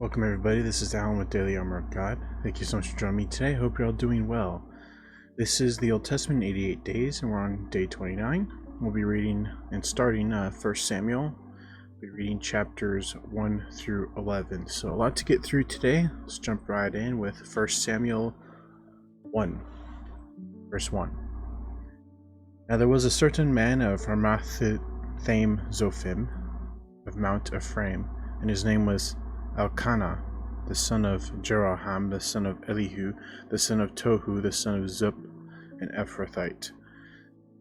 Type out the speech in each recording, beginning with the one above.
Welcome everybody, this is Alan with Daily Armor of God. Thank you so much for joining me today. Hope you're all doing well. This is the Old Testament 88 days and we're on day 29. We'll be reading and starting 1 Samuel. We'll be reading chapters 1 through 11. So a lot to get through today. Let's jump right in with 1 Samuel 1, verse 1. Now there was a certain man of Ramathaim Zophim of Mount Ephraim, and his name was Elkanah, the son of Jeroham, the son of Elihu, the son of Tohu, the son of Zup, an Ephrathite.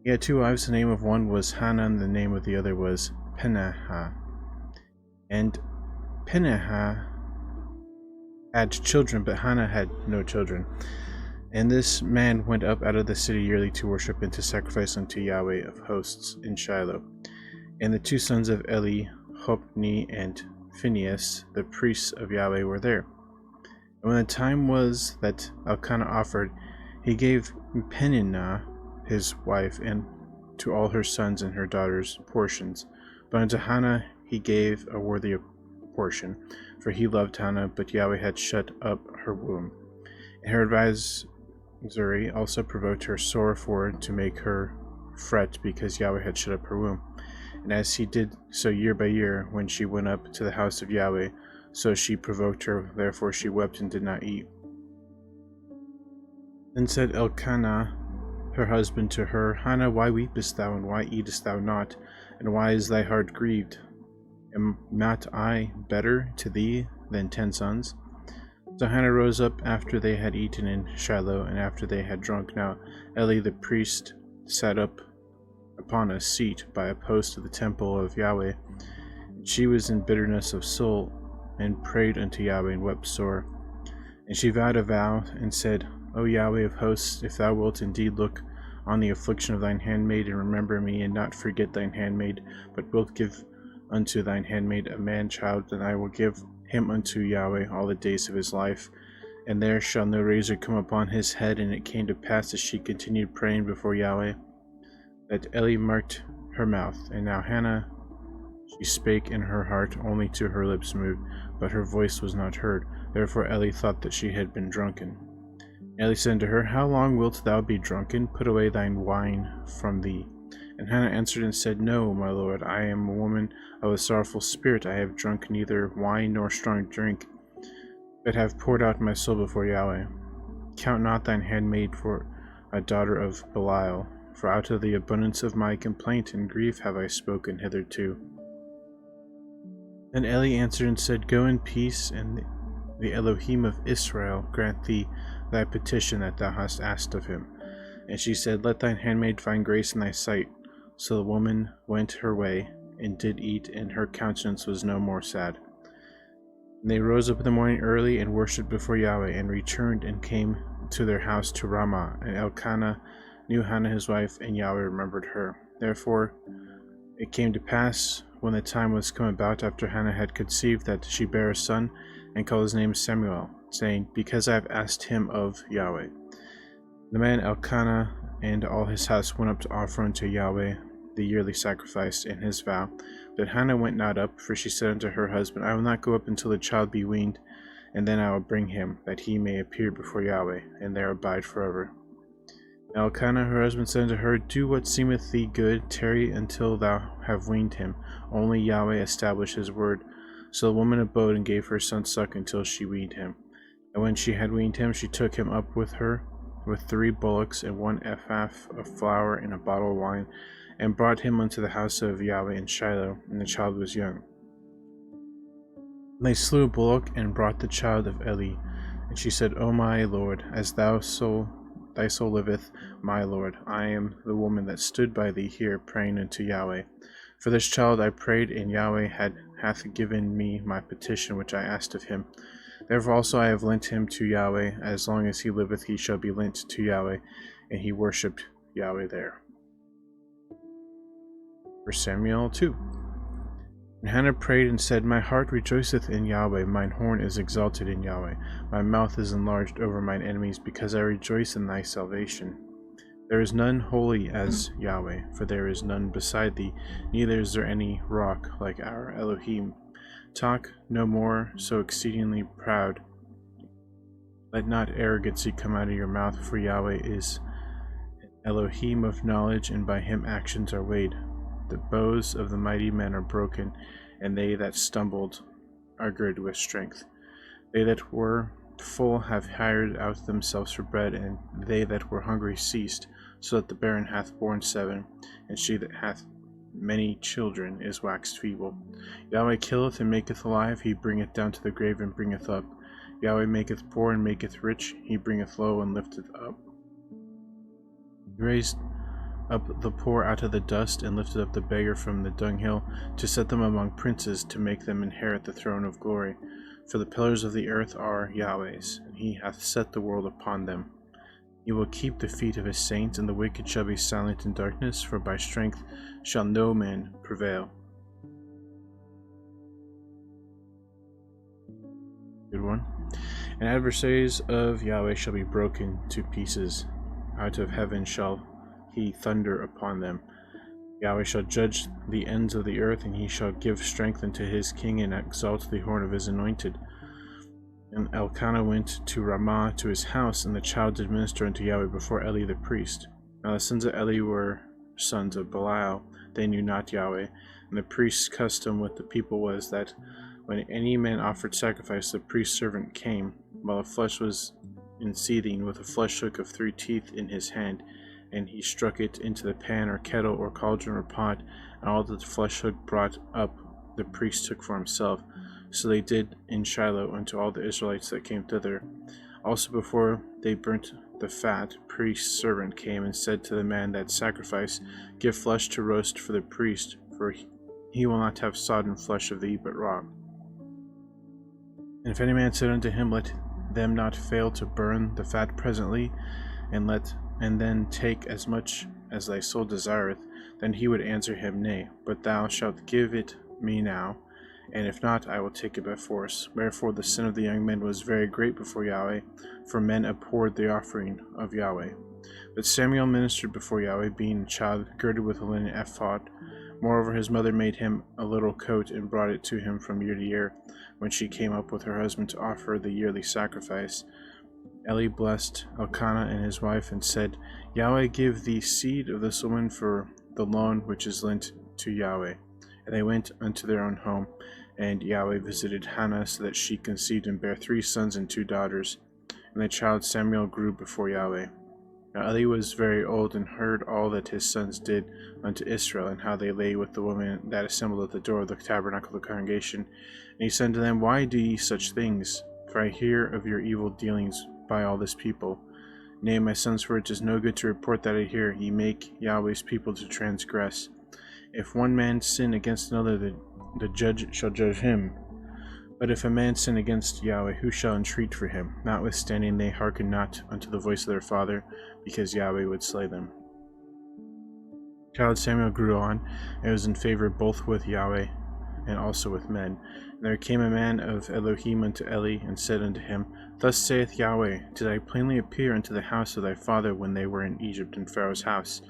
He had two wives. The name of one was Hannah, and the name of the other was Peninnah. And Peninnah had children, but Hannah had no children. And this man went up out of the city yearly to worship and to sacrifice unto Yahweh of hosts in Shiloh. And the two sons of Eli, Hophni and Phinehas, the priests of Yahweh, were there. And when the time was that Elkanah offered, he gave Peninnah his wife and to all her sons and her daughters portions. But unto Hannah he gave a worthy portion, for he loved Hannah, but Yahweh had shut up her womb. And her advisory also provoked her sore for to make her fret, because Yahweh had shut up her womb. And as he did so year by year, when she went up to the house of Yahweh, so she provoked her, therefore she wept and did not eat. Then said Elkanah her husband to her, Hannah, why weepest thou, and why eatest thou not, and why is thy heart grieved? Am not I better to thee than 10 sons? So Hannah rose up after they had eaten in Shiloh, and after they had drunk. Now Eli the priest sat up upon a seat by a post of the temple of Yahweh. And she was in bitterness of soul, and prayed unto Yahweh, and wept sore. And she vowed a vow, and said, O Yahweh of hosts, if thou wilt indeed look on the affliction of thine handmaid, and remember me, and not forget thine handmaid, but wilt give unto thine handmaid a man child, then I will give him unto Yahweh all the days of his life, and there shall no razor come upon his head. And it came to pass, as she continued praying before Yahweh, that Eli marked her mouth. And now Hannah, she spake in her heart, only to her lips moved, but her voice was not heard. Therefore Eli thought that she had been drunken. Eli said unto her, How long wilt thou be drunken? Put away thine wine from thee. And Hannah answered and said, No, my lord, I am a woman of a sorrowful spirit. I have drunk neither wine nor strong drink, but have poured out my soul before Yahweh. Count not thine handmaid for a daughter of Belial, for out of the abundance of my complaint and grief have I spoken hitherto. Then Eli answered and said, Go in peace, and the Elohim of Israel grant thee thy petition that thou hast asked of him. And she said, Let thine handmaid find grace in thy sight. So the woman went her way, and did eat, and her countenance was no more sad. And they rose up in the morning early, and worshipped before Yahweh, and returned, and came to their house to Ramah. And Elkanah knew Hannah his wife, and Yahweh remembered her. Therefore it came to pass, when the time was come about after Hannah had conceived, that she bare a son, and called his name Samuel, saying, Because I have asked him of Yahweh. The man Elkanah and all his house went up to offer unto Yahweh the yearly sacrifice and his vow. But Hannah went not up, for she said unto her husband, I will not go up until the child be weaned, and then I will bring him, that he may appear before Yahweh, and there abide forever. Elkanah her husband said unto her, Do what seemeth thee good, tarry until thou have weaned him. Only Yahweh establish his word. So the woman abode, and gave her son suck until she weaned him. And when she had weaned him, she took him up with her, with 3 bullocks, and 1 ephah of flour, and a bottle of wine, and brought him unto the house of Yahweh in Shiloh, and the child was young. And they slew a bullock, and brought the child of Eli. And she said, O my lord, as thy soul liveth, my lord, I am the woman that stood by thee here, praying unto Yahweh. For this child I prayed, and Yahweh hath given me my petition which I asked of him. Therefore also I have lent him to Yahweh. As long as he liveth, he shall be lent to Yahweh. And he worshipped Yahweh there. 1 Samuel 2. And Hannah prayed and said, My heart rejoiceth in Yahweh, mine horn is exalted in Yahweh. My mouth is enlarged over mine enemies, because I rejoice in thy salvation. There is none holy as Yahweh, for there is none beside thee, neither is there any rock like our Elohim. Talk no more so exceedingly proud. Let not arrogancy come out of your mouth, for Yahweh is Elohim of knowledge, and by him actions are weighed. The bows of the mighty men are broken, and they that stumbled are girded with strength. They that were full have hired out themselves for bread, and they that were hungry ceased, so that the barren hath borne 7, and she that hath many children is waxed feeble. Yahweh killeth and maketh alive, he bringeth down to the grave and bringeth up. Yahweh maketh poor and maketh rich, he bringeth low and lifteth up. He raised up the poor out of the dust, and lifted up the beggar from the dunghill, to set them among princes, to make them inherit the throne of glory. For the pillars of the earth are Yahweh's, and he hath set the world upon them. He will keep the feet of his saints, and the wicked shall be silent in darkness, for by strength shall no man prevail. Good one. And adversaries of Yahweh shall be broken to pieces. Out of heaven shall he thunder upon them. Yahweh shall judge the ends of the earth, and he shall give strength unto his king, and exalt the horn of his anointed. And Elkanah went to Ramah to his house, and the child did minister unto Yahweh before Eli the priest. Now the sons of Eli were sons of Belial, they knew not Yahweh. And the priest's custom with the people was that when any man offered sacrifice, the priest's servant came, while the flesh was in seething, with a flesh hook of 3 teeth in his hand, and he struck it into the pan or kettle or cauldron or pot, and all that the flesh hook brought up the priest took for himself. So they did in Shiloh unto all the Israelites that came thither. Also before they burnt the fat, priest's servant came and said to the man that sacrificed, Give flesh to roast for the priest, for he will not have sodden flesh of thee, but raw. And if any man said unto him, Let them not fail to burn the fat presently, and then take as much as thy soul desireth, then he would answer him, Nay, but thou shalt give it me now, and if not, I will take it by force. Wherefore the sin of the young men was very great before Yahweh, for men abhorred the offering of Yahweh. But Samuel ministered before Yahweh, being a child, girded with a linen ephod. Moreover, his mother made him a little coat, and brought it to him from year to year, when she came up with her husband to offer the yearly sacrifice. Eli blessed Elkanah and his wife, and said, Yahweh give thee seed of this woman for the loan which is lent to Yahweh. And they went unto their own home, and Yahweh visited Hannah, so that she conceived and bare 3 sons and 2 daughters. And the child Samuel grew before Yahweh. Now Eli was very old, and heard all that his sons did unto Israel, and how they lay with the women that assembled at the door of the tabernacle of the congregation. And he said to them, Why do ye such things? For I hear of your evil dealings by all this people. Nay, my sons, for it is no good to report that I hear, ye make Yahweh's people to transgress. If one man sin against another, the judge shall judge him. But if a man sin against Yahweh, who shall entreat for him? Notwithstanding, they hearken not unto the voice of their father, because Yahweh would slay them. Child Samuel grew on, and was in favor both with Yahweh and also with men. And there came a man of Elohim unto Eli, and said unto him, Thus saith Yahweh, Did I plainly appear unto the house of thy father when they were in Egypt in Pharaoh's house?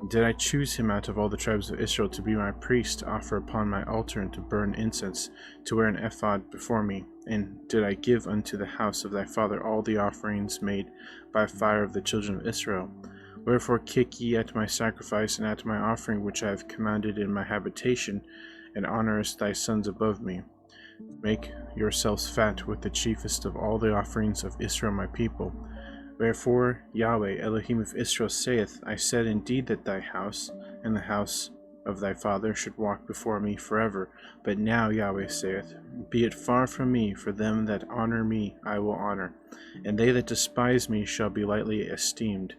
Did I choose him out of all the tribes of Israel to be my priest, to offer upon my altar, and to burn incense, to wear an ephod before me? And did I give unto the house of thy father all the offerings made by fire of the children of Israel? Wherefore kick ye at my sacrifice, and at my offering which I have commanded in my habitation, and honorest thy sons above me? Make yourselves fat with the chiefest of all the offerings of Israel my people. Wherefore Yahweh, Elohim of Israel, saith, I said indeed that thy house, and the house of thy father, should walk before me forever. But now Yahweh saith, Be it far from me, for them that honor me I will honor, and they that despise me shall be lightly esteemed.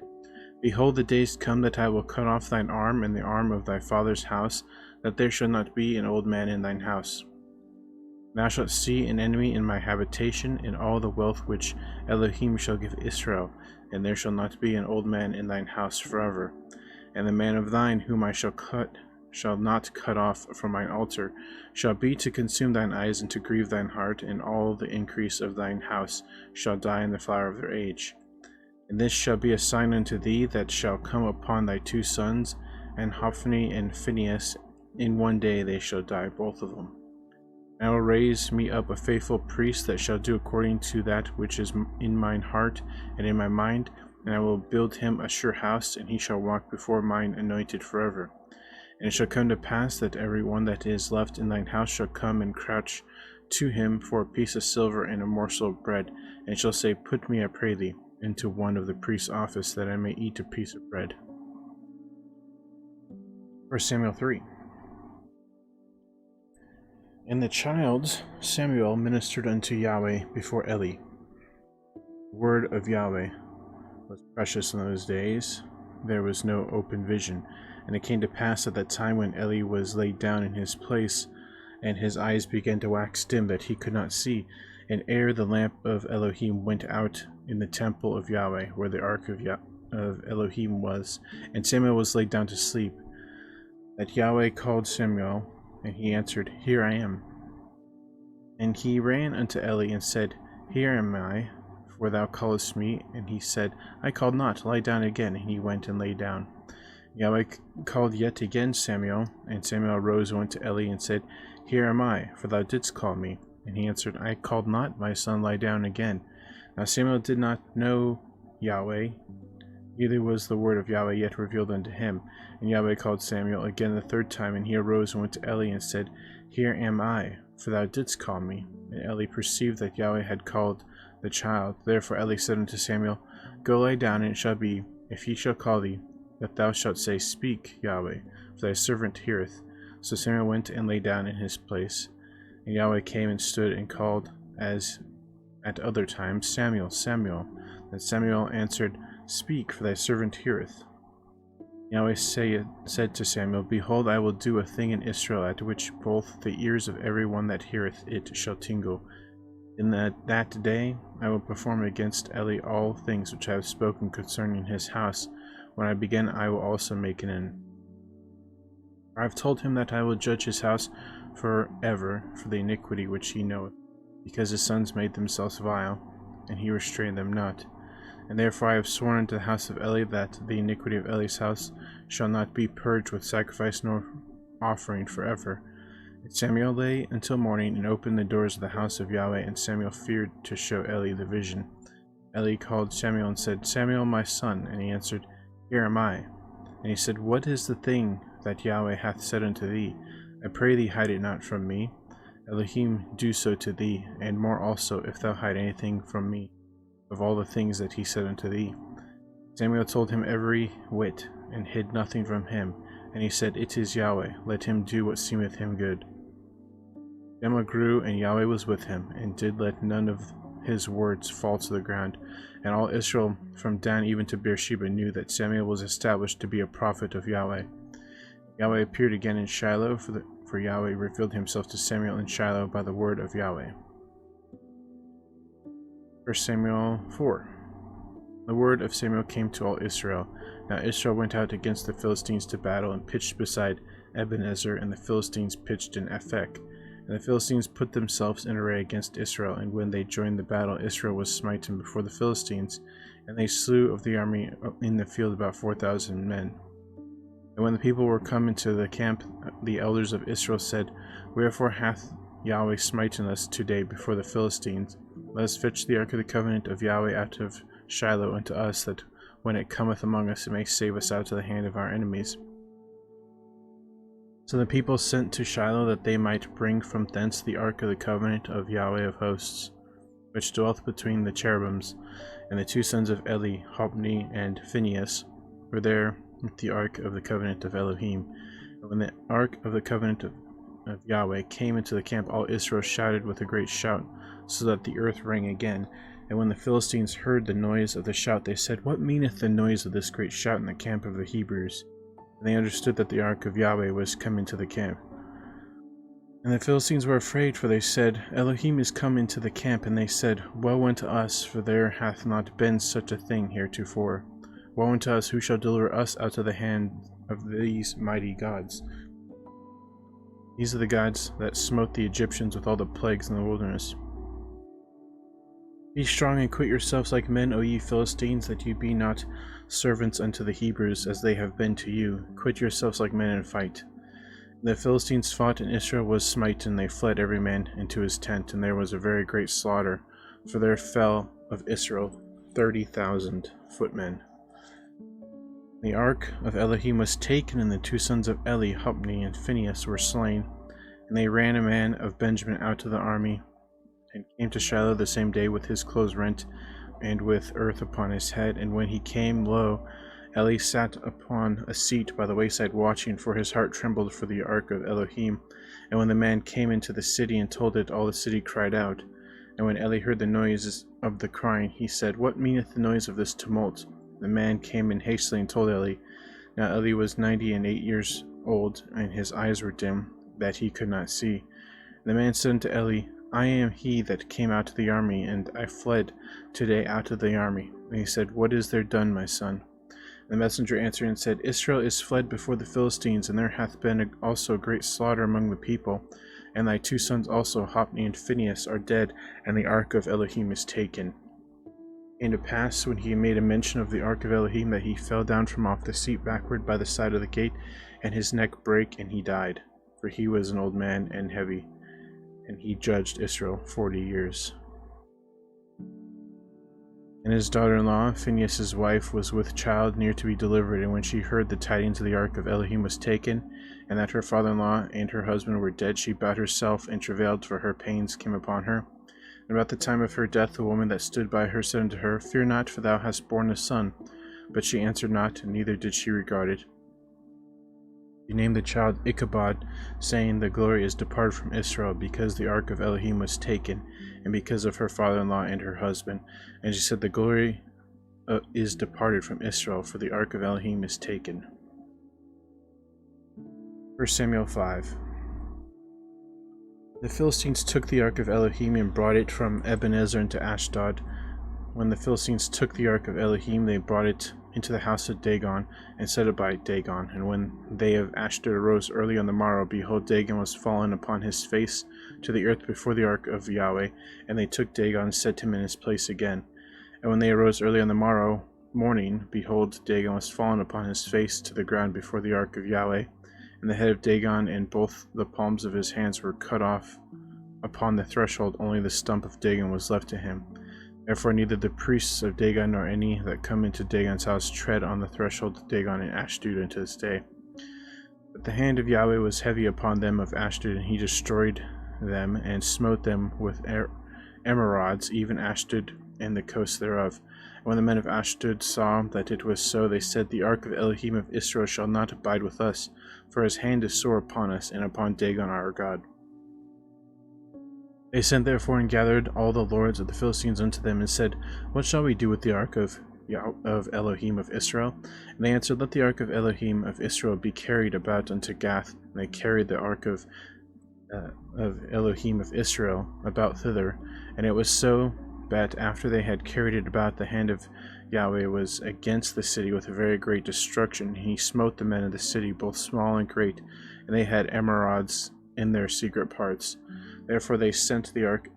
Behold, the days come that I will cut off thine arm, and the arm of thy father's house, that there shall not be an old man in thine house. Thou shalt see an enemy in my habitation, in all the wealth which Elohim shall give Israel, and there shall not be an old man in thine house forever. And the man of thine whom I shall not cut off from mine altar, shall be to consume thine eyes and to grieve thine heart, and all the increase of thine house shall die in the flower of their age. And this shall be a sign unto thee that shall come upon thy 2 sons, and Hophni and Phinehas, in one day they shall die both of them. I will raise me up a faithful priest that shall do according to that which is in mine heart and in my mind, and I will build him a sure house, and he shall walk before mine anointed forever. And it shall come to pass that every one that is left in thine house shall come and crouch to him for a piece of silver and a morsel of bread, and shall say, Put me, I pray thee, into one of the priest's office, that I may eat a piece of bread. 1 Samuel 3. And the child Samuel ministered unto Yahweh before Eli. The word of Yahweh was precious in those days. There was no open vision. And it came to pass at that time when Eli was laid down in his place, and his eyes began to wax dim, that he could not see, and ere the lamp of Elohim went out in the temple of Yahweh, where the ark of Elohim was, and Samuel was laid down to sleep, that Yahweh called Samuel, and he answered, Here I am. And he ran unto Eli and said, Here am I, for thou callest me. And he said, I called not, lie down again. And he went and lay down. Yahweh called yet again Samuel, and Samuel arose and went to Eli and said, Here am I, for thou didst call me. And he answered, I called not, my son, lie down again. Now Samuel did not know Yahweh, neither was the word of Yahweh yet revealed unto him. And Yahweh called Samuel again the third time, and he arose and went to Eli and said, Here am I, for thou didst call me. And Eli perceived that Yahweh had called the child. Therefore Eli said unto Samuel, Go lie down, and it shall be, if he shall call thee, that thou shalt say, Speak, Yahweh, for thy servant heareth. So Samuel went and lay down in his place. And Yahweh came and stood and called, as at other times, Samuel, Samuel. Then Samuel answered, Speak, for thy servant heareth. Yahweh said to Samuel, Behold, I will do a thing in Israel, at which both the ears of every one that heareth it shall tingle. In that day I will perform against Eli all things which I have spoken concerning his house. When I begin, I will also make an end. I have told him that I will judge his house forever for the iniquity which he knoweth, because his sons made themselves vile, and he restrained them not. And therefore I have sworn unto the house of Eli that the iniquity of Eli's house shall not be purged with sacrifice nor offering forever. And Samuel lay until morning, and opened the doors of the house of Yahweh, and Samuel feared to show Eli the vision. Eli called Samuel and said, Samuel, my son. And he answered, Here am I. And he said, What is the thing that Yahweh hath said unto thee? I pray thee, hide it not from me. Elohim do so to thee, and more also, if thou hide anything from me, of all the things that he said unto thee. Samuel told him every whit, and hid nothing from him. And he said, It is Yahweh, let him do what seemeth him good. Samuel grew, and Yahweh was with him, and did let none of his words fall to the ground. And all Israel, from Dan even to Beersheba, knew that Samuel was established to be a prophet of Yahweh. Yahweh appeared again in Shiloh, for Yahweh revealed himself to Samuel in Shiloh by the word of Yahweh. 1 Samuel 4. The word of Samuel came to all Israel. Now Israel went out against the Philistines to battle, and pitched beside Ebenezer, and the Philistines pitched in Aphek. And the Philistines put themselves in array against Israel, and when they joined the battle, Israel was smitten before the Philistines, and they slew of the army in the field about 4,000 men. And when the people were come into the camp, the elders of Israel said, Wherefore hath Yahweh smitten us today before the Philistines? Let us fetch the ark of the covenant of Yahweh out of Shiloh unto us, that when it cometh among us, it may save us out of the hand of our enemies. So the people sent to Shiloh, that they might bring from thence the ark of the covenant of Yahweh of hosts, which dwelleth between the cherubims. And the two sons of Eli, Hophni and Phinehas, were there with the ark of the covenant of Elohim. And when the ark of the covenant of Yahweh came into the camp, all Israel shouted with a great shout, so that the earth rang again. And when the Philistines heard the noise of the shout, they said, What meaneth the noise of this great shout in the camp of the Hebrews? And they understood that the ark of Yahweh was come into the camp. And the Philistines were afraid, for they said, Elohim is come into the camp. And they said, Woe unto us, for there hath not been such a thing heretofore. Woe unto us, who shall deliver us out of the hand of these mighty gods? These are the gods that smote the Egyptians with all the plagues in the wilderness. Be strong and quit yourselves like men, O ye Philistines, that ye be not servants unto the Hebrews, as they have been to you. Quit yourselves like men and fight. The Philistines fought, and Israel was smitten. They fled every man into his tent, and there was a very great slaughter, for there fell of Israel 30,000 footmen. The ark of Elohim was taken, and the two sons of Eli, Hophni and Phinehas, were slain. And they ran a man of Benjamin out to the army, and came to Shiloh the same day with his clothes rent, and with earth upon his head. And when he came, lo, Eli sat upon a seat by the wayside watching, for his heart trembled for the ark of Elohim. And when the man came into the city and told it, all the city cried out. And when Eli heard the noise of the crying, he said, What meaneth the noise of this tumult? The man came in hastily and told Eli. Now Eli was 98 years old, and his eyes were dim, that he could not see. The man said unto Eli, I am he that came out of the army, and I fled today out of the army. And he said, What is there done, my son? The messenger answered and said, Israel is fled before the Philistines, and there hath been also great slaughter among the people. And thy two sons also, Hophni and Phinehas, are dead, and the ark of Elohim is taken. It came to pass, when he made a mention of the ark of Elohim, that he fell down from off the seat backward by the side of the gate, and his neck brake, and he died. For he was an old man and heavy, and he judged Israel 40 years. And his daughter-in-law, Phinehas' wife, was with child near to be delivered, and when she heard the tidings of the ark of Elohim was taken, and that her father-in-law and her husband were dead, she bowed herself and travailed, for her pains came upon her. And about the time of her death, the woman that stood by her said unto her, Fear not, for thou hast borne a son. But she answered not, neither did she regard it. She named the child Ichabod, saying, The glory is departed from Israel, because the ark of Elohim was taken, and because of her father-in-law and her husband. And she said, The glory is departed from Israel, for the ark of Elohim is taken. 1 Samuel 5. The Philistines took the ark of Elohim and brought it from Ebenezer into Ashdod. When the Philistines took the ark of Elohim, they brought it into the house of Dagon, and set it by Dagon. And when they of Ashdod arose early on the morrow, behold, Dagon was fallen upon his face to the earth before the ark of Yahweh. And they took Dagon and set him in his place again. And when they arose early on the morning, behold, Dagon was fallen upon his face to the ground before the ark of Yahweh. And the head of Dagon and both the palms of his hands were cut off upon the threshold, only the stump of Dagon was left to him. Therefore neither the priests of Dagon nor any that come into Dagon's house tread on the threshold of Dagon in Ashdod unto this day. But the hand of Yahweh was heavy upon them of Ashdod, and he destroyed them, and smote them with emerods, even Ashdod and the coast thereof. And when the men of Ashdod saw that it was so, they said, The ark of Elohim of Israel shall not abide with us, for his hand is sore upon us, and upon Dagon our God. They sent therefore and gathered all the lords of the Philistines unto them, and said, What shall we do with the ark of Elohim of Israel? And they answered, Let the ark of Elohim of Israel be carried about unto Gath. And they carried the ark of Elohim of Israel about thither. And it was so that after they had carried it about, the hand of Yahweh was against the city with a very great destruction. He smote the men of the city, both small and great, and they had emerods in their secret parts. Therefore they sent the ark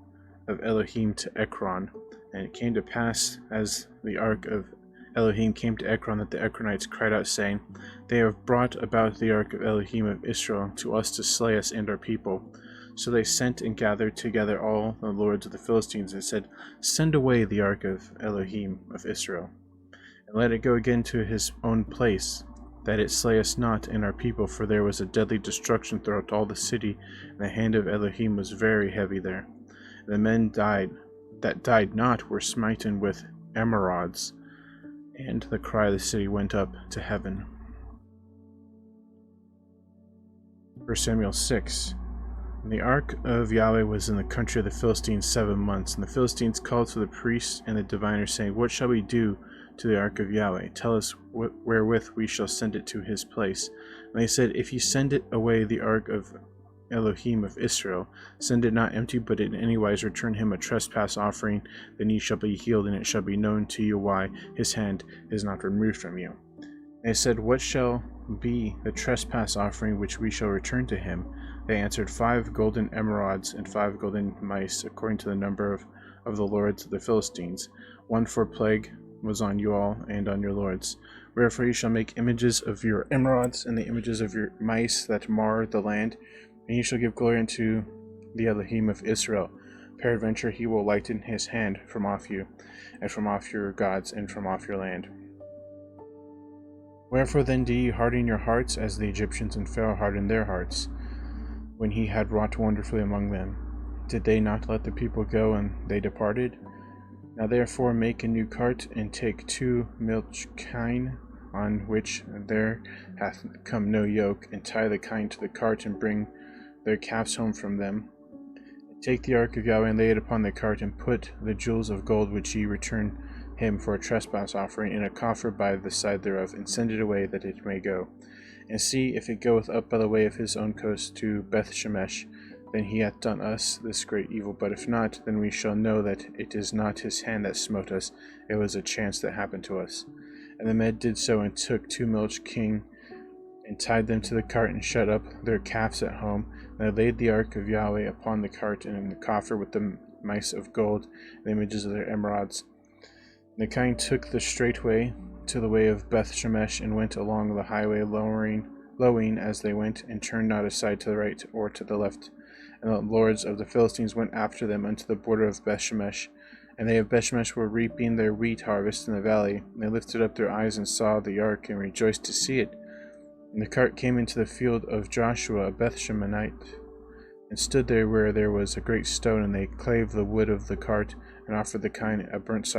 of Elohim to Ekron. And it came to pass, as the ark of Elohim came to Ekron, that the Ekronites cried out, saying, They have brought about the ark of Elohim of Israel to us to slay us and our people. So they sent and gathered together all the lords of the Philistines, and said, Send away the ark of Elohim of Israel, and let it go again to his own place, that it slay us not and our people, for there was a deadly destruction throughout all the city, and the hand of Elohim was very heavy there. And the men that died not were smitten with emerods, and the cry of the city went up to heaven. 1 Samuel 6. And the ark of Yahweh was in the country of the Philistines 7 months, and the Philistines called for the priests and the diviners, saying, What shall we do to the ark of Yahweh? Tell us wherewith we shall send it to his place. And they said, If you send it away the ark of Elohim of Israel, send it not empty, but in any wise return him a trespass offering, then ye shall be healed, and it shall be known to you why his hand is not removed from you. And they said, What shall be the trespass offering which we shall return to him? They answered, 5 golden emerods and 5 golden mice, according to the number of the lords of the Philistines, 1 for plague, was on you all and on your lords. Wherefore you shall make images of your emerods and the images of your mice that mar the land, and you shall give glory unto the Elohim of Israel. Peradventure he will lighten his hand from off you, and from off your gods, and from off your land. Wherefore then do ye harden your hearts, as the Egyptians and Pharaoh hardened their hearts, when he had wrought wonderfully among them? Did they not let the people go, and they departed? Now therefore make a new cart, and take 2 milch kine, on which there hath come no yoke, and tie the kine to the cart, and bring their calves home from them. And take the ark of Yahweh, and lay it upon the cart, and put the jewels of gold which ye return him for a trespass offering in a coffer by the side thereof, and send it away that it may go. And see if it goeth up by the way of his own coast to Beth Shemesh, then he hath done us this great evil. But if not, then we shall know that it is not his hand that smote us, it was a chance that happened to us. And the men did so, and took 2 milch kine, and tied them to the cart, and shut up their calves at home. And they laid the ark of Yahweh upon the cart, and in the coffer with the mice of gold, the images of their emerods. And the kine took the straight way to the way of Beth Shemesh, and went along the highway, lowing as they went, and turned not aside to the right or to the left. And the lords of the Philistines went after them unto the border of Beth Shemesh. And they of Beth Shemesh were reaping their wheat harvest in the valley. And they lifted up their eyes and saw the ark, and rejoiced to see it. And the cart came into the field of Joshua, a Beth Shemanite, and stood there where there was a great stone. And they clave the wood of the cart, and offered the kine a burnt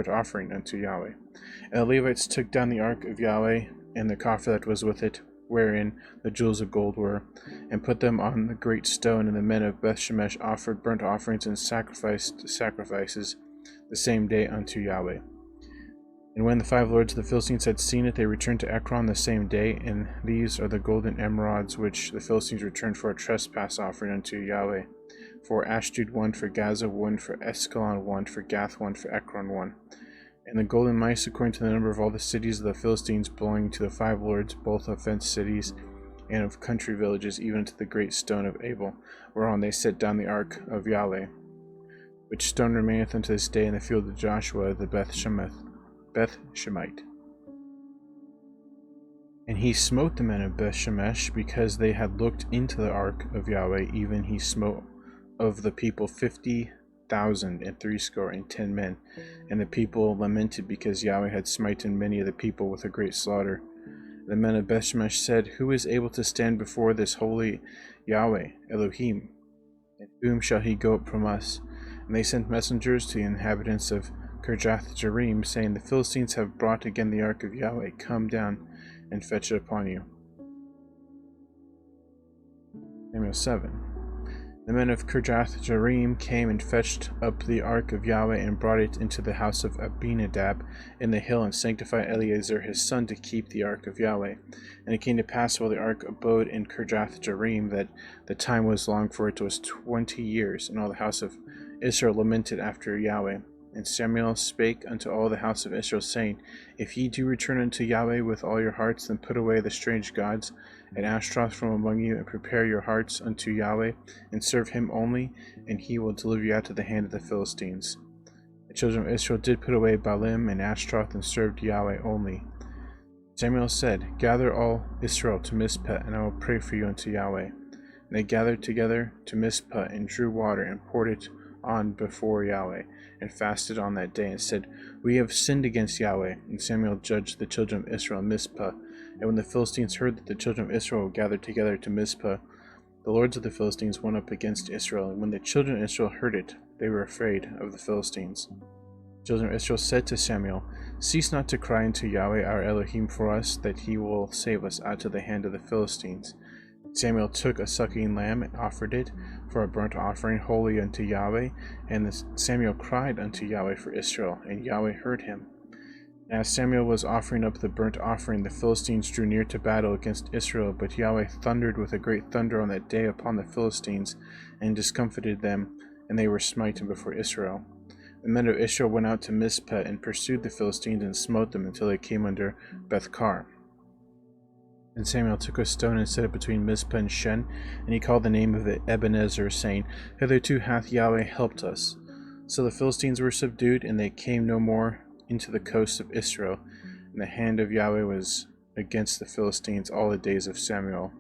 offering unto Yahweh. And the Levites took down the ark of Yahweh, and the coffer that was with it, wherein the jewels of gold were, and put them on the great stone. And the men of Beth Shemesh offered burnt offerings and sacrificed sacrifices the same day unto Yahweh. And when the 5 lords of the Philistines had seen it, they returned to Ekron the same day. And these are the golden emerods which the Philistines returned for a trespass offering unto Yahweh. For Ashdod 1, for Gaza 1, for Escalon 1, for Gath 1, for Ekron 1. And the golden mice, according to the number of all the cities of the Philistines belonging to the 5 lords, both of fenced cities and of country villages, even to the great stone of Abel, whereon they set down the ark of Yahweh, which stone remaineth unto this day in the field of Joshua the Beth Shemite. And he smote the men of Beth Shemesh, because they had looked into the ark of Yahweh, even he smote of the people 50,000 and 70 men. And the people lamented, because Yahweh had smitten many of the people with a great slaughter. The men of Beth Shemesh said, Who is able to stand before this holy Yahweh, Elohim? And whom shall he go up from us? And they sent messengers to the inhabitants of Kirjath-jearim, saying, The Philistines have brought again the ark of Yahweh. Come down and fetch it upon you. Samuel 7. The men of Kirjath-jearim came and fetched up the ark of Yahweh, and brought it into the house of Abinadab in the hill, and sanctified Eleazar his son to keep the ark of Yahweh. And it came to pass, while the ark abode in Kirjath-jearim, that the time was long, for it was 20 years. And all the house of Israel lamented after Yahweh. And Samuel spake unto all the house of Israel, saying, If ye do return unto Yahweh with all your hearts, then put away the strange gods and Ashtaroth from among you, and prepare your hearts unto Yahweh, and serve him only, and he will deliver you out of the hand of the Philistines. The children of Israel did put away Baalim and Ashtaroth, and served Yahweh only. Samuel said, Gather all Israel to Mizpeh, and I will pray for you unto Yahweh. And they gathered together to Mizpeh, and drew water, and poured it on before Yahweh, and fasted on that day, and said, We have sinned against Yahweh. And Samuel judged the children of Israel in Mizpeh. And when the Philistines heard that the children of Israel gathered together to Mizpeh, the lords of the Philistines went up against Israel. And when the children of Israel heard it, they were afraid of the Philistines. The children of Israel said to Samuel, Cease not to cry unto Yahweh our Elohim for us, that he will save us out of the hand of the Philistines. Samuel took a sucking lamb, and offered it for a burnt offering holy unto Yahweh. And Samuel cried unto Yahweh for Israel, and Yahweh heard him. And as Samuel was offering up the burnt offering, the Philistines drew near to battle against Israel. But Yahweh thundered with a great thunder on that day upon the Philistines, and discomfited them, and they were smitten before Israel. The men of Israel went out to Mizpeh, and pursued the Philistines, and smote them until they came under Bethkar. And Samuel took a stone, and set it between Mizpeh and Shen, and he called the name of it Ebenezer, saying, Hitherto hath Yahweh helped us. So the Philistines were subdued, and they came no more into the coast of Israel, and the hand of Yahweh was against the Philistines all the days of Samuel.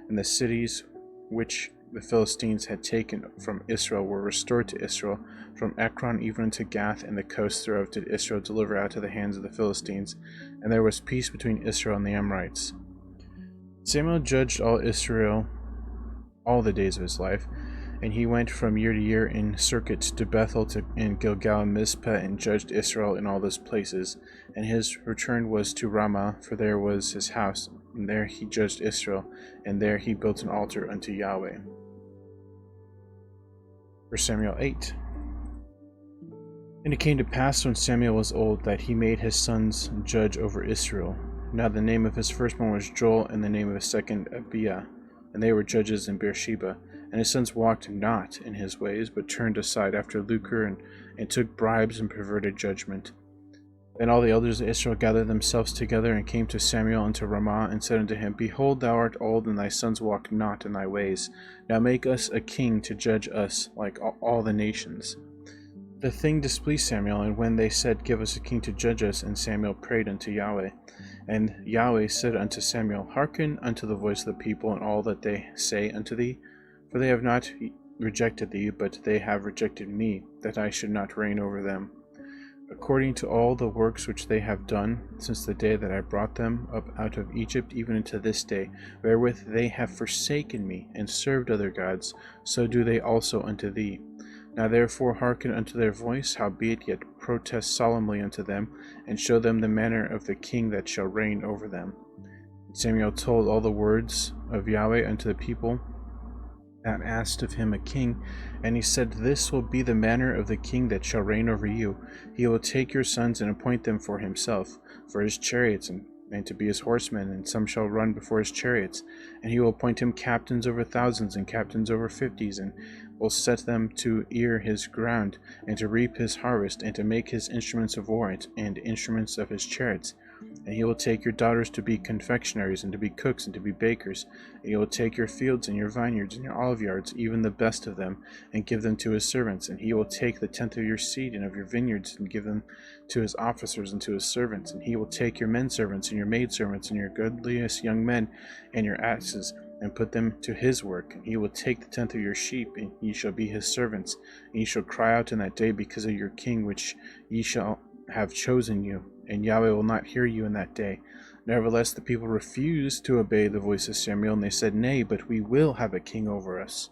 And the cities which the Philistines had taken from Israel were restored to Israel, from Ekron even to Gath, and the coast thereof did Israel deliver out of the hands of the Philistines, and there was peace between Israel and the Amorites. Samuel judged all Israel all the days of his life, and he went from year to year in circuit to Bethel and Gilgal and Mizpah, and judged Israel in all those places. And his return was to Ramah, for there was his house, and there he judged Israel, and there he built an altar unto Yahweh. 1 Samuel 8. And it came to pass when Samuel was old that he made his sons judge over Israel. Now the name of his firstborn was Joel, and the name of his second Abiah, and they were judges in Beersheba. And his sons walked not in his ways, but turned aside after lucre, and took bribes and perverted judgment. Then all the elders of Israel gathered themselves together, and came to Samuel unto Ramah, and said unto him, Behold, thou art old, and thy sons walk not in thy ways. Now make us a king to judge us like all the nations. The thing displeased Samuel, and when they said, Give us a king to judge us, and Samuel prayed unto Yahweh. And Yahweh said unto Samuel, Hearken unto the voice of the people, and all that they say unto thee. For they have not rejected thee, but they have rejected me, that I should not reign over them. According to all the works which they have done, since the day that I brought them up out of Egypt, even unto this day, wherewith they have forsaken me, and served other gods, so do they also unto thee. Now therefore hearken unto their voice, howbeit yet protest solemnly unto them, and show them the manner of the king that shall reign over them. And Samuel told all the words of Yahweh unto the people that asked of him a king, and he said, This will be the manner of the king that shall reign over you. He will take your sons and appoint them for himself, for his chariots, and to be his horsemen, and some shall run before his chariots. And he will appoint him captains over thousands, and captains over fifties, and will set them to ear his ground, and to reap his harvest, and to make his instruments of war, and instruments of his chariots. And he will take your daughters to be confectionaries, and to be cooks, and to be bakers. And he will take your fields, and your vineyards, and your olive yards, even the best of them, and give them to his servants. And he will take the tenth of your seed and of your vineyards, and give them to his officers and to his servants. And he will take your men servants, and your maid servants, and your goodliest young men, and your asses, and put them to his work. And he will take the tenth of your sheep, and ye shall be his servants. And ye shall cry out in that day because of your king, which ye shall have chosen you. And Yahweh will not hear you in that day. Nevertheless, the people refused to obey the voice of Samuel, and they said, Nay, but we will have a king over us,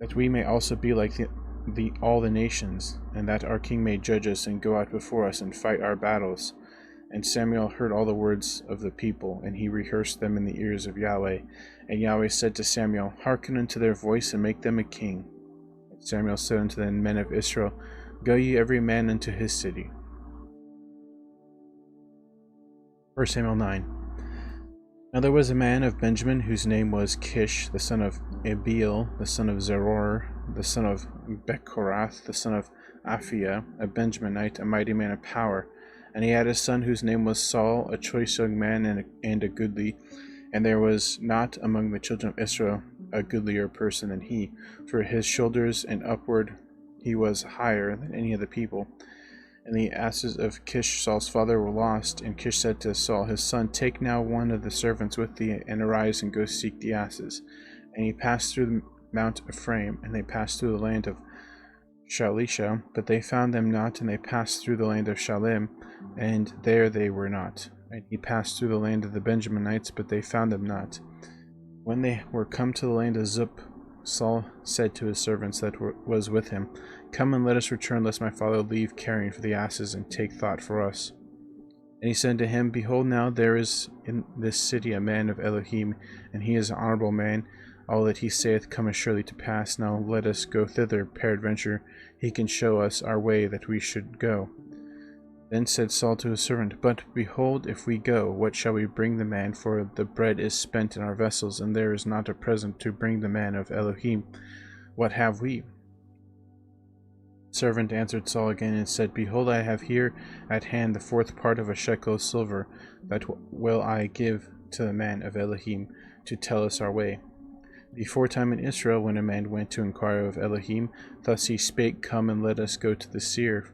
that we may also be like all the nations, and that our king may judge us, and go out before us, and fight our battles. And Samuel heard all the words of the people, and he rehearsed them in the ears of Yahweh. And Yahweh said to Samuel, Hearken unto their voice, and make them a king. And Samuel said unto the men of Israel, Go ye every man unto his city. 1 Samuel 9. Now there was a man of Benjamin whose name was Kish, the son of Abiel, the son of Zeror, the son of Bechorath, the son of Aphiah, a Benjaminite, a mighty man of power. And he had a son whose name was Saul, a choice young man and a goodly. And there was not among the children of Israel a goodlier person than he, for his shoulders and upward he was higher than any of the people. And the asses of Kish, Saul's father, were lost. And Kish said to Saul his son, Take now one of the servants with thee, and arise and go seek the asses. And he passed through the Mount Ephraim, and they passed through the land of Shalisha, but they found them not. And they passed through the land of Shalim, and there they were not. And he passed through the land of the Benjaminites, but they found them not. When they were come to the land of Zup, Saul said to his servants that was with him, Come and let us return, lest my father leave caring for the asses, and take thought for us. And he said to him, Behold, now there is in this city a man of Elohim, and he is an honorable man. All that he saith cometh surely to pass. Now let us go thither, peradventure he can show us our way that we should go. Then said Saul to his servant, But behold, if we go, what shall we bring the man? For the bread is spent in our vessels, and there is not a present to bring the man of Elohim. What have we? The servant answered Saul again and said, Behold, I have here at hand the fourth part of a shekel of silver, that will I give to the man of Elohim, to tell us our way. Before time in Israel, when a man went to inquire of Elohim, thus he spake, Come and let us go to the seer,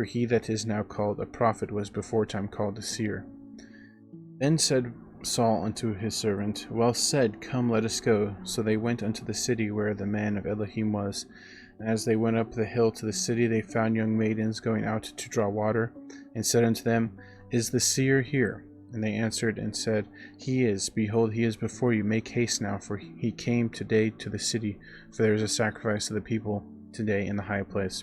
for he that is now called a prophet was beforetime called a seer. Then said Saul unto his servant, Well said, come, let us go. So they went unto the city where the man of Elohim was. And as they went up the hill to the city, they found young maidens going out to draw water, and said unto them, Is the seer here? And they answered and said, He is. Behold, he is before you. Make haste now, for he came today to the city, for there is a sacrifice to the people today in the high place.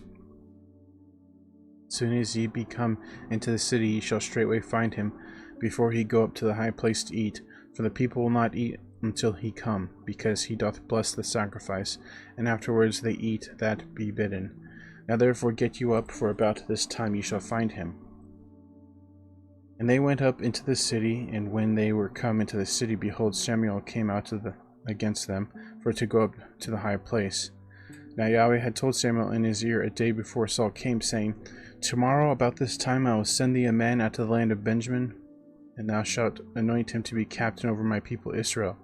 As soon as ye be come into the city, ye shall straightway find him, before he go up to the high place to eat. For the people will not eat until he come, because he doth bless the sacrifice, and afterwards they eat that be bidden. Now therefore get you up, for about this time ye shall find him. And they went up into the city, and when they were come into the city, behold, Samuel came out against them, for to go up to the high place. Now Yahweh had told Samuel in his ear a day before Saul came, saying, Tomorrow about this time I will send thee a man out of the land of Benjamin, and thou shalt anoint him to be captain over my people Israel,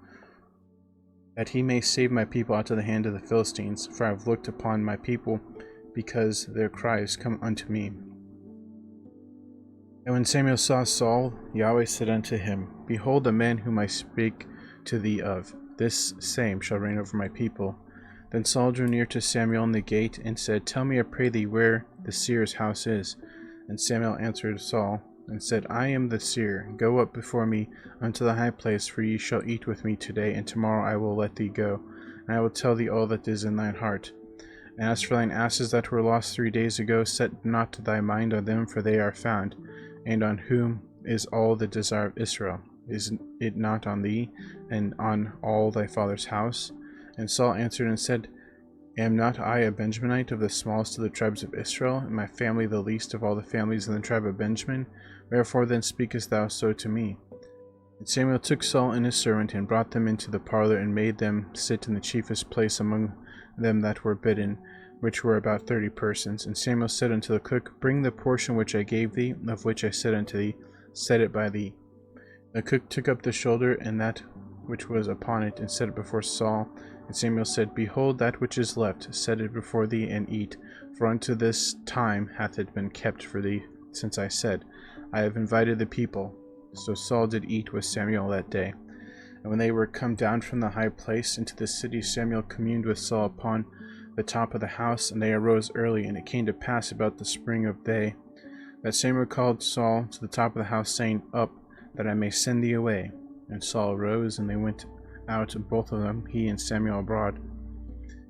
that he may save my people out of the hand of the Philistines, for I have looked upon my people, because their cries come unto me. And when Samuel saw Saul, Yahweh said unto him, Behold the man whom I spake to thee of, this same shall reign over my people. Then Saul drew near to Samuel in the gate, and said, Tell me, I pray thee, where the seer's house is. And Samuel answered Saul, and said, I am the seer. Go up before me unto the high place, for ye shall eat with me today, and tomorrow I will let thee go, and I will tell thee all that is in thine heart. And as for thine asses that were lost 3 days ago, set not thy mind on them, for they are found. And on whom is all the desire of Israel? Is it not on thee, and on all thy father's house? And Saul answered and said, Am not I a Benjaminite, of the smallest of the tribes of Israel, and my family the least of all the families in the tribe of Benjamin? Wherefore then speakest thou so to me? And Samuel took Saul and his servant, and brought them into the parlor, and made them sit in the chiefest place among them that were bidden, which were about 30 persons. And Samuel said unto the cook, Bring the portion which I gave thee, of which I said unto thee, Set it by thee. The cook took up the shoulder, and that which was upon it, and set it before Saul. And Samuel said, Behold, that which is left, set it before thee, and eat. For unto this time hath it been kept for thee, since I said, I have invited the people. So Saul did eat with Samuel that day. And when they were come down from the high place into the city, Samuel communed with Saul upon the top of the house, and they arose early. And it came to pass about the spring of day, that Samuel called Saul to the top of the house, saying, Up, that I may send thee away. And Saul arose, and they went out, both of them, he and Samuel abroad.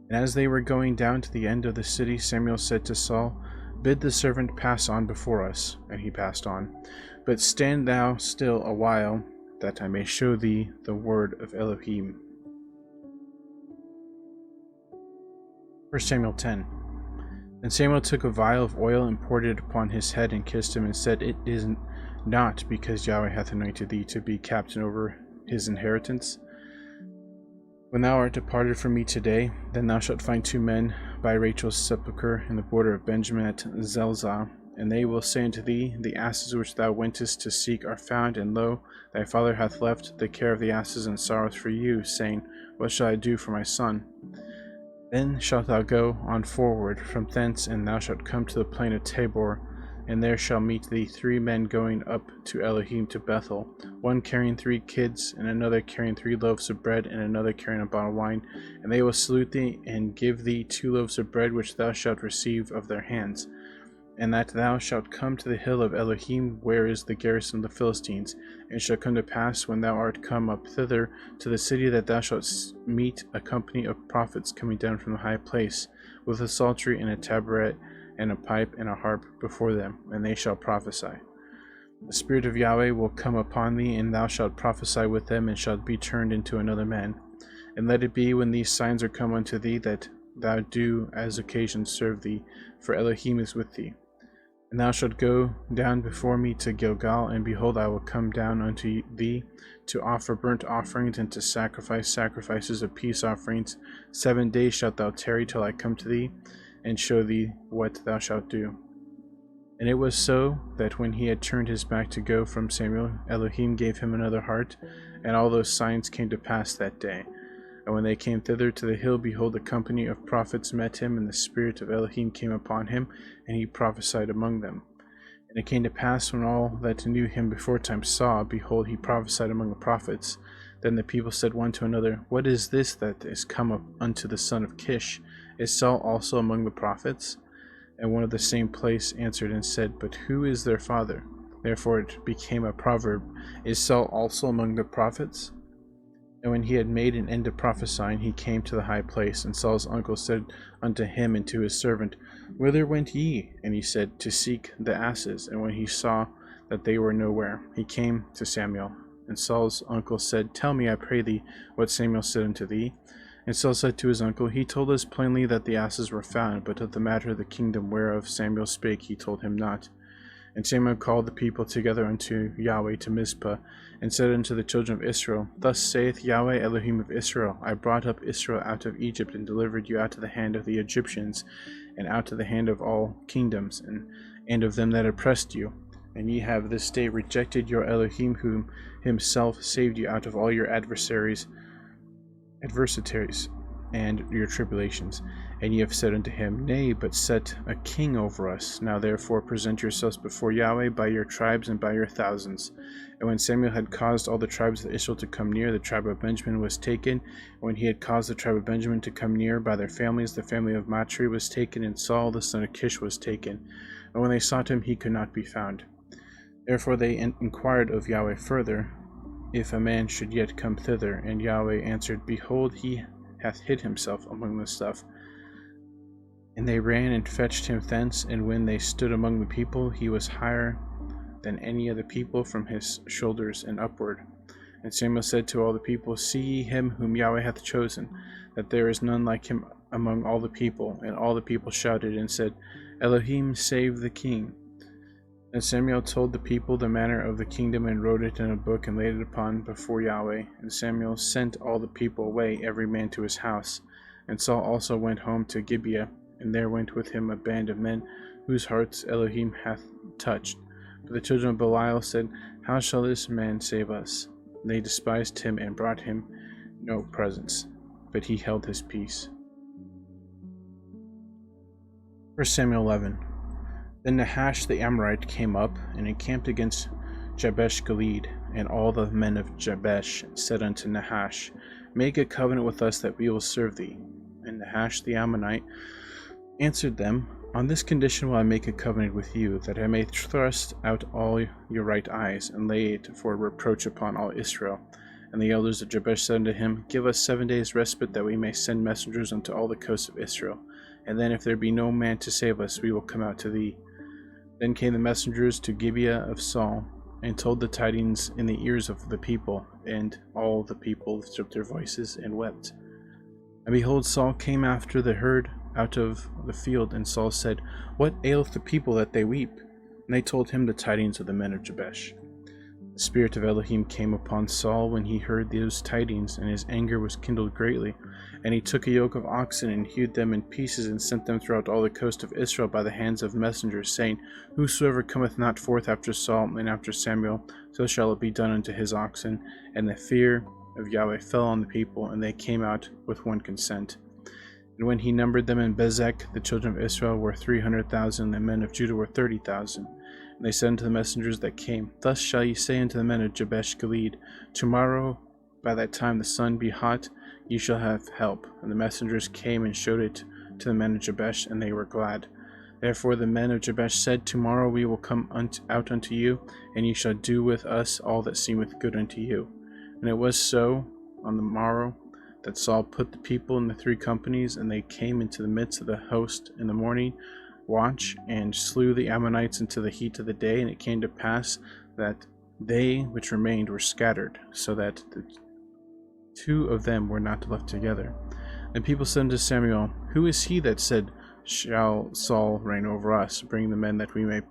And as they were going down to the end of the city, Samuel said to Saul, Bid the servant pass on before us. And he passed on. But stand thou still a while, that I may show thee the word of Elohim. 1 Samuel 10. And Samuel took a vial of oil and poured it upon his head, and kissed him, and said, It is not because Yahweh hath anointed thee to be captain over his inheritance. When thou art departed from me today, then thou shalt find 2 men by Rachel's sepulchre in the border of Benjamin at Zelzah. And they will say unto thee, The asses which thou wentest to seek are found, and lo, thy father hath left the care of the asses and sorroweth for you, saying, What shall I do for my son? Then shalt thou go on forward from thence, and thou shalt come to the plain of Tabor, and there shall meet thee 3 men going up to Elohim to Bethel, one carrying 3 kids, and another carrying 3 loaves of bread, and another carrying a bottle of wine. And they will salute thee, and give thee 2 loaves of bread, which thou shalt receive of their hands. And that thou shalt come to the hill of Elohim, where is the garrison of the Philistines. And it shall come to pass, when thou art come up thither to the city, that thou shalt meet a company of prophets coming down from the high place, with a psaltery and a tabret, and a pipe and a harp before them, and they shall prophesy. The Spirit of Yahweh will come upon thee, and thou shalt prophesy with them, and shalt be turned into another man. And let it be, when these signs are come unto thee, that thou do as occasion serve thee, for Elohim is with thee. And thou shalt go down before me to Gilgal, and behold, I will come down unto thee to offer burnt offerings, and to sacrifice sacrifices of peace offerings. 7 days shalt thou tarry till I come to thee, and show thee what thou shalt do. And it was so, that when he had turned his back to go from Samuel, Elohim gave him another heart, and all those signs came to pass that day. And when they came thither to the hill, behold, a company of prophets met him, and the Spirit of Elohim came upon him, and he prophesied among them. And it came to pass, when all that knew him beforetime saw, behold, he prophesied among the prophets. Then the people said one to another, What is this that is come up unto the son of Kish? Is Saul also among the prophets? And one of the same place answered and said, But who is their father? Therefore it became a proverb, Is Saul also among the prophets? And when he had made an end of prophesying, he came to the high place. And Saul's uncle said unto him and to his servant, Whither went ye? And he said, To seek the asses. And when he saw that they were nowhere, he came to Samuel. And Saul's uncle said, Tell me, I pray thee, what Samuel said unto thee. And Saul said to his uncle, He told us plainly that the asses were found, but of the matter of the kingdom whereof Samuel spake he told him not. And Samuel called the people together unto Yahweh to Mizpah, and said unto the children of Israel, Thus saith Yahweh Elohim of Israel, I brought up Israel out of Egypt, and delivered you out of the hand of the Egyptians, and out of the hand of all kingdoms, and of them that oppressed you. And ye have this day rejected your Elohim, whom himself saved you out of all your adversaries, and your tribulations. And ye have said unto him, Nay, but set a king over us. Now therefore present yourselves before Yahweh by your tribes and by your thousands. And when Samuel had caused all the tribes of Israel to come near, the tribe of Benjamin was taken. And when he had caused the tribe of Benjamin to come near by their families, the family of Matri was taken, and Saul the son of Kish was taken. And when they sought him, he could not be found. Therefore they inquired of Yahweh further, if a man should yet come thither. And Yahweh answered, Behold, he hath hid himself among the stuff. And they ran and fetched him thence, and when they stood among the people, he was higher than any of the people from his shoulders and upward. And Samuel said to all the people, See ye him whom Yahweh hath chosen, that there is none like him among all the people. And all the people shouted and said, Elohim, save the king. And Samuel told the people the manner of the kingdom, and wrote it in a book, and laid it upon before Yahweh. And Samuel sent all the people away, every man to his house. And Saul also went home to Gibeah, and there went with him a band of men, whose hearts Elohim hath touched. But the children of Belial said, How shall this man save us? And they despised him, and brought him no presents, but he held his peace. 1 Samuel 11. Then Nahash the Amorite came up, and encamped against Jabesh Gilead. And all the men of Jabesh said unto Nahash, Make a covenant with us, that we will serve thee. And Nahash the Ammonite answered them, On this condition will I make a covenant with you, that I may thrust out all your right eyes, and lay it for a reproach upon all Israel. And the elders of Jabesh said unto him, Give us 7 days' respite, that we may send messengers unto all the coasts of Israel. And then, if there be no man to save us, we will come out to thee. Then came the messengers to Gibeah of Saul, and told the tidings in the ears of the people. And all the people lifted up their voices and wept. And behold, Saul came after the herd out of the field, and Saul said, What aileth the people that they weep? And they told him the tidings of the men of Jabesh. The Spirit of Elohim came upon Saul when he heard those tidings, and his anger was kindled greatly. And he took a yoke of oxen, and hewed them in pieces, and sent them throughout all the coast of Israel by the hands of messengers, saying, Whosoever cometh not forth after Saul and after Samuel, so shall it be done unto his oxen. And the fear of Yahweh fell on the people, and they came out with one consent. And when he numbered them in Bezek, the children of Israel were 300,000, and the men of Judah were 30,000. And they said unto the messengers that came, Thus shall ye say unto the men of Jabesh Gilead, Tomorrow, by that time the sun be hot, ye shall have help. And the messengers came and showed it to the men of Jabesh, and they were glad. Therefore the men of Jabesh said, Tomorrow we will come out unto you, and ye shall do with us all that seemeth good unto you. And it was so on the morrow, that Saul put the people in the 3 companies, and they came into the midst of the host in the morning watch, and slew the Ammonites into the heat of the day. And it came to pass that they which remained were scattered, so that the 2 of them were not left together. And people said unto Samuel, Who is he that said, Shall Saul reign over us? Bring the men, that we may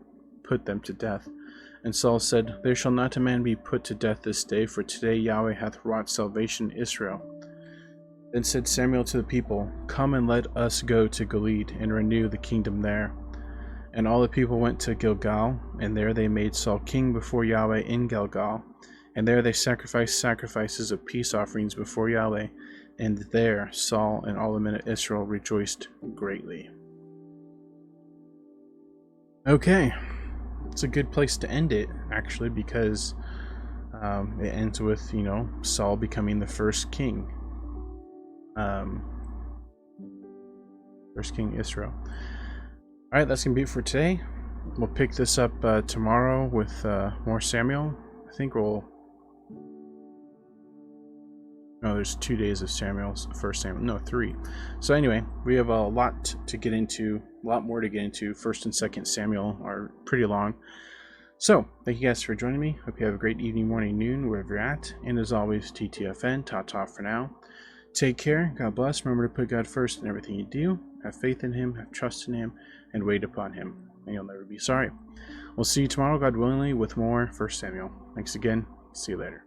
put them to death. And Saul said, There shall not a man be put to death this day, for today Yahweh hath wrought salvation in Israel. Then said Samuel to the people, Come and let us go to Gilead, and renew the kingdom there. And all the people went to Gilgal, and there they made Saul king before Yahweh in Gilgal. And there they sacrificed sacrifices of peace offerings before Yahweh. And there Saul and all the men of Israel rejoiced greatly. Okay, it's a good place to end it, actually, because it ends with, Saul becoming the first king. First king Israel. Alright, that's going to be it for today. We'll pick this up tomorrow with more Samuel. I think we'll... No, there's 2 days of Samuel's first Samuel. No, 3. So anyway, we have a lot to get into, a lot more to get into. 1st and 2nd Samuel are pretty long. So, thank you guys for joining me. Hope you have a great evening, morning, noon, wherever you're at. And as always, TTFN, ta-ta for now. Take care, God bless. Remember to put God first in everything you do. Have faith in Him, have trust in Him, and wait upon Him. And you'll never be sorry. We'll see you tomorrow, God willingly, with more 1 Samuel. Thanks again. See you later.